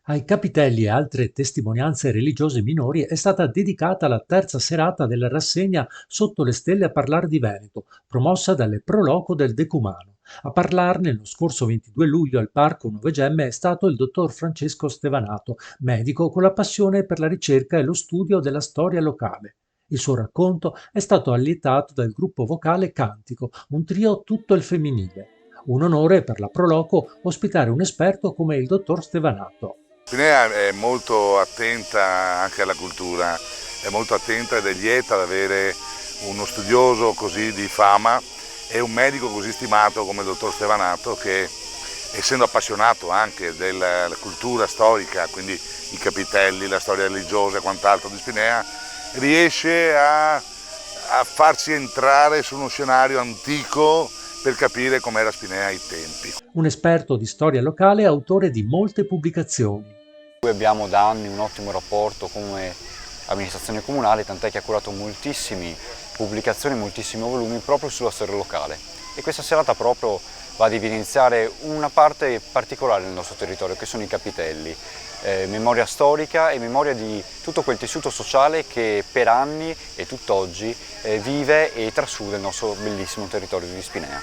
Ai capitelli e altre testimonianze religiose minori è stata dedicata la terza serata della rassegna Sotto le stelle a parlare di Veneto, promossa dalle Pro Loco del Decumano. A parlarne lo scorso 22 luglio al Parco Nuove Gemme è stato il dottor Francesco Stevanato, medico con la passione per la ricerca e lo studio della storia locale. Il suo racconto è stato allietato dal gruppo vocale Cantico, un trio tutto il femminile. Un onore per la Proloco ospitare un esperto come il dottor Stevanato. Spinea è molto attenta anche alla cultura, è molto attenta ed è lieta ad avere uno studioso così di fama e un medico così stimato come il dottor Stevanato che, essendo appassionato anche della cultura storica, quindi i capitelli, la storia religiosa e quant'altro di Spinea, riesce a farci entrare su uno scenario antico per capire com'era Spinea ai tempi. Un esperto di storia locale, autore di molte pubblicazioni. Noi abbiamo da anni un ottimo rapporto come amministrazione comunale, tant'è che ha curato moltissime pubblicazioni, moltissimi volumi proprio sulla storia locale. E questa serata proprio va ad evidenziare una parte particolare del nostro territorio, che sono i capitelli. Memoria storica e memoria di tutto quel tessuto sociale che per anni e tutt'oggi vive e trasuda il nostro bellissimo territorio di Spinea.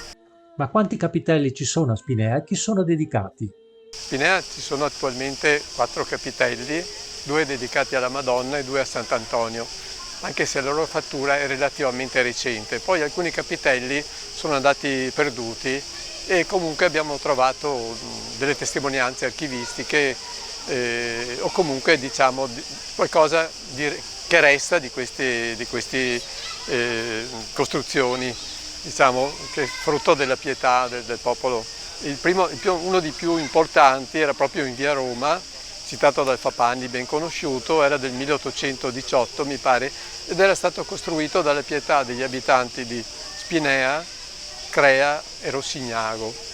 Ma quanti capitelli ci sono a Spinea e chi sono dedicati? A Spinea ci sono attualmente 4 capitelli, 2 dedicati alla Madonna e 2 a Sant'Antonio, anche se la loro fattura è relativamente recente. Poi alcuni capitelli sono andati perduti e comunque abbiamo trovato delle testimonianze archivistiche o comunque diciamo qualcosa che resta di queste costruzioni, diciamo, che è frutto della pietà del popolo. Uno dei più importanti era proprio in via Roma, citato dal Fapanni, ben conosciuto, era del 1818 mi pare, ed era stato costruito dalla pietà degli abitanti di Spinea, Crea e Rossignago.